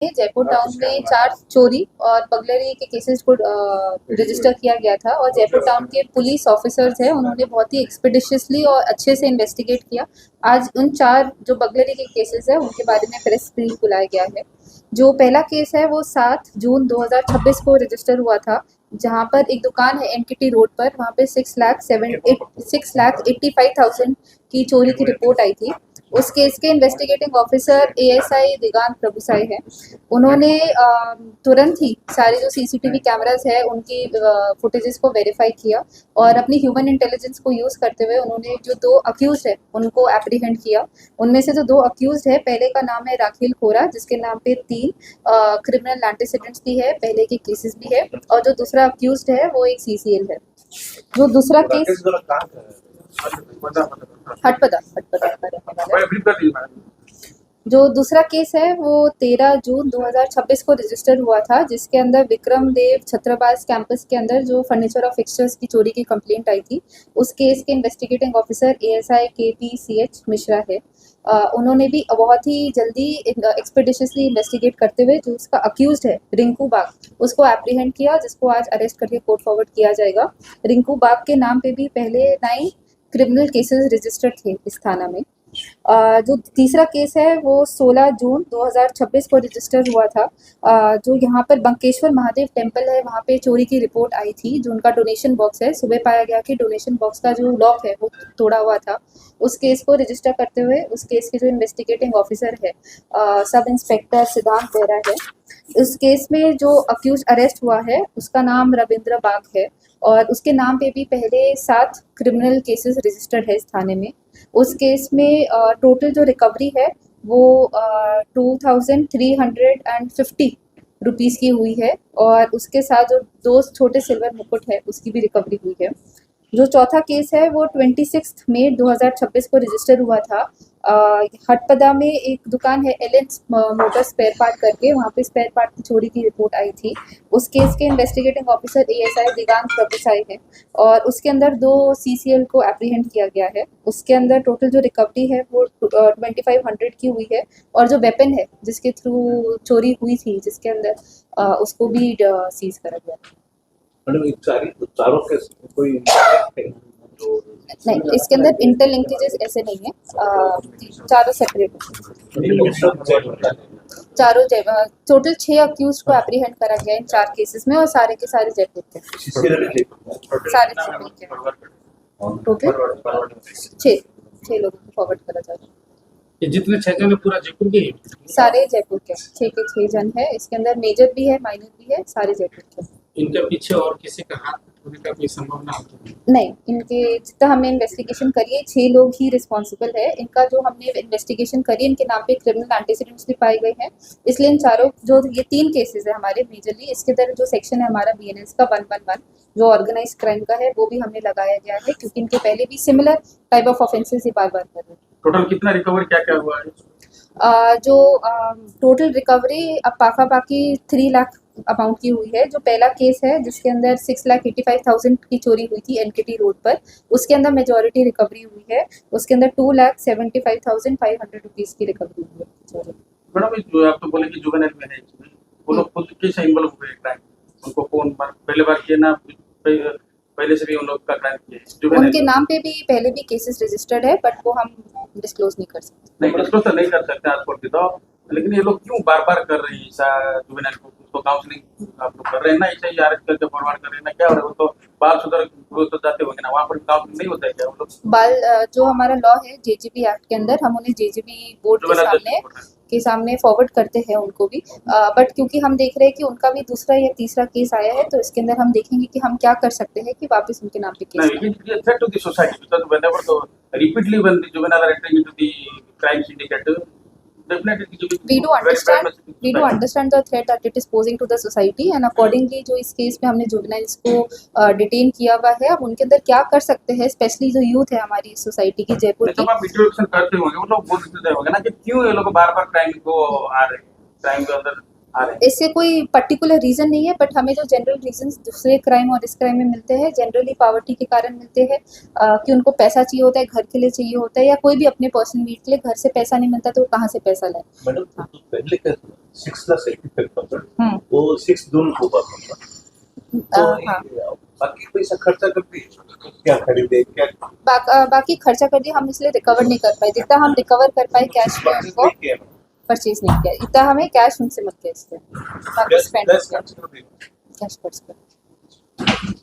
Jaipur town में 4 चोरी और बगलरी के केसेस को रजिस्टर किया गया था और जयपुर टाउन के पुलिस ऑफिसर्स हैं उन्होंने बहुत ही एक्सपेडिशियसली और अच्छे से इन्वेस्टिगेट किया। आज उन 4 जो बगलरी के केसेस है उनके बारे में प्रेस ब्रीफ बुलाया गया है। जो पहला केस है वो 7 जून 2026 को रजिस्टर हुआ था, जहाँ पर एक दुकान है एनकेटी रोड पर, वहाँ पे 6,85,000 की चोरी की रिपोर्ट आई थी। उस केस के इन्वेस्टिगेटिंग ऑफिसर एएसआई दिगांत प्रभुसाई है। उन्होंने तुरंत ही सारे जो सीसीटीवी कैमरास है उनकी फुटेजेस को वेरीफाई किया और अपनी ह्यूमन इंटेलिजेंस को यूज़ करते हुए उन्होंने जो 2 अक्यूज है उनको एप्रीहेंड किया। उनमें से जो 2 अक्यूज है, पहले का नाम है राखिल खोरा, जिसके नाम पे 3 क्रिमिनल एंटीसीडेंट्स भी है, पहले के केसेस भी है, और जो दूसरा अक्यूज है वो एक सीसीएल है। जो दूसरा केस हटपदा जो दूसरा केस है वो 13 जून 2026 को रजिस्टर हुआ था, जिसके अंदर विक्रम देव छत्रबाज कैंपस के अंदर जो फर्नीचर और फिक्सचर्स की चोरी की कंप्लेंट आई थी। उस केस के इन्वेस्टिगेटिंग ऑफिसर एएसआई केपीसीएच मिश्रा है। उन्होंने भी बहुत ही जल्दी एक्सपेडिशियसली इन्वेस्टिगेट करते हुए जो उसका अक्यूज्ड है रिंकू बाग, उसको एप्रीहेंड किया, जिसको आज अरेस्ट करके कोर्ट फॉरवर्ड किया जाएगा। रिंकू बाग के नाम पे भी पहले 9 क्रिमिनल केसेस रजिस्टर्ड थे इस थाना में। जो तीसरा केस है वो 16 जून 2026 को रजिस्टर हुआ था। जो यहाँ पर बंकेश्वर महादेव टेम्पल है वहाँ पे चोरी की रिपोर्ट आई थी। जो उनका डोनेशन बॉक्स है, सुबह पाया गया कि डोनेशन बॉक्स का जो लॉक है वो तोड़ा हुआ था। उस केस को रजिस्टर करते हुए उस केस के जो इन्वेस्टिगेटिंग ऑफिसर है सब इंस्पेक्टर सिद्धांत बेहरा है। उस केस में जो अक्यूज अरेस्ट हुआ है उसका नाम रविंद्र बाग है और उसके नाम पे भी पहले 7 क्रिमिनल केसेस रजिस्टर्ड है इस थाने में। उस केस में टोटल जो रिकवरी है वो 2350 रुपीज़ की हुई है और उसके साथ जो 2 छोटे सिल्वर मुकुट है उसकी भी रिकवरी हुई है। जो चौथा केस है वो 26 मई 2026 को रजिस्टर हुआ था। हटपदा में एक दुकान है एलेंस मोटर स्पेयर पार्ट करके, वहाँ पे स्पेयर पार्ट की चोरी की रिपोर्ट आई थी। उस केस के इन्वेस्टिगेटिंग ऑफिसर एएसआई दिगांत प्रभुसाई है और उसके अंदर 2 सीसीएल को एप्रीहेंड किया गया है। उसके अंदर टोटल जो रिकवरी है वो 2500 की हुई है और जो वेपन है जिसके थ्रू चोरी हुई थी जिसके अंदर उसको भी सीज करा गया। चारों के कोई नहीं, इसके अंदर इंटरलिंकेजेस ऐसे नहीं है, चारों सेपरेट चारों जगह। टोटल 6 अक्यूज को एप्रीहेंड करा गया इन 4 केसेस में और सारे के सारे जयपुर थे, सारे टोटल 6 लोगों को फॉरवर्ड करा जा रहा है। ये जितने 6 जन है पूरा जयपुर के ही? सारे जयपुर के 6 के 6 जन है। इसके अंदर मेजर भी है, माइनर भी है, सारे जयपुर के। इनके पीछे और किसी का हाथ होने का कोई संभावना है? नहीं, इनके जितना हमने इन्वेस्टिगेशन करी है 6 लोग ही रिस्पॉन्सिबल है। इनका जो हमने इन्वेस्टिगेशन करी इनके नाम पे क्रिमिनल एंटीसीडेंट्स भी पाए गए हैं, इसलिए इन चारों जो ये 3 केसेस है हमारे मेजरली, इसके अंदर जो सेक्शन है हमारा बीएनएस का 111 जो ऑर्गेनाइज क्राइम का है वो भी हमने लगाया गया है, क्योंकि इनके पहले भी सिमिलर टाइप ऑफ ऑफेंसेस ही बार बार कर रहे हैं। टोटल कितना रिकवर क्या क्या हुआ है? जो टोटल रिकवरी अब पाकी 3 लाख अमाउंट की हुई है। जो पहला केस है जिसके अंदर 6,85,000 की चोरी हुई थी एनकेटी रोड पर, उसके अंदर मेजॉरिटी रिकवरी हुई है। उसके अंदर 2,75,500 रुपीज़ की रिकवरी हुई है। मैडम जो आप तो बोले कि जुवेनाइल में है, वो लोग खुद कैसे इन्वॉल्व हुए क्राइम? उनको कौन पहले बार किया ना पहले से भी उन लोग का क्राइम किया? उनके नाम पे भी पहले भी केसेस रजिस्टर्ड है, बट वो हम डिस्क्लोज नहीं कर सकते। नहीं, डिस्क्लोज तो नहीं कर सकते आप छोड़ के तो, लेकिन ये लोग क्यों बार बार कर रहे हैं ऐसा? जुवेनाइल को तो काउंसलिंग आप लोग कर रहे हैं ना, ऐसा ही अरेस्ट करके फॉरवर्ड कर रहे हैं ना, क्या हो रहा है? वो तो बाल सुधर तो जाते होंगे ना, वहाँ पर काउंसलिंग नहीं होता है क्या? वो लोग बाल जो हमारा लॉ है जेजीबी एक्ट के अंदर हम उन्हें जेजीबी बोर्ड के सामने फॉरवर्ड करते हैं उनको भी, बट क्योंकि हम देख रहे हैं कि उनका भी दूसरा या तीसरा केस आया है, तो इसके अंदर हम देखेंगे कि हम क्या कर सकते हैं कि वापस उनके नाम पे केस नहीं, ये threat to the society, because whenever the repeatedly when the juvenile are entering into the crime syndicate, definitely we do understand the threat that it is posing to the society, and accordingly जो इस case में हमने juveniles को detain किया हुआ है। अब उनके अंदर क्या कर सकते हैं, स्पेशली जो यूथ है हमारी सोसाइटी की जयपुर की। जब आप इंट्रोडक्शन करते होंगे वो लोग बोलते होंगे ना कि क्यों ये लोग बार बार क्राइम को आ रहे हैं, क्राइम के अंदर आ रहे हैं? इससे कोई पर्टिकुलर रीज़न नहीं है, बट हमें जो जनरल रीजंस दूसरे क्राइम और इस क्राइम में मिलते हैं, जनरली पॉवर्टी के कारण मिलते हैं, कि उनको पैसा चाहिए होता है, घर के लिए चाहिए होता है, या कोई भी अपने पर्सनल नीड के लिए घर से पैसा नहीं मिलता तो वो कहाँ से पैसा लाए। मैडम तो पहले का 6,85,000 हम्म, वो 6 जून को हुआ था। तो हाँ, ये बाकी पैसा खर्चा करती है, क्या खरीदे क्या बाकी खर्चा कर दिया, हम इसलिए रिकवर नहीं कर पाए, जितना हम रिकवर कर पाए कैश में बाकी उनको नहीं किया परचेज नहीं किया, इतना हमें कैश उनसे मत कैश बाकी दस स्पेंड दस खर्च कर दिए। कैश खर्च कर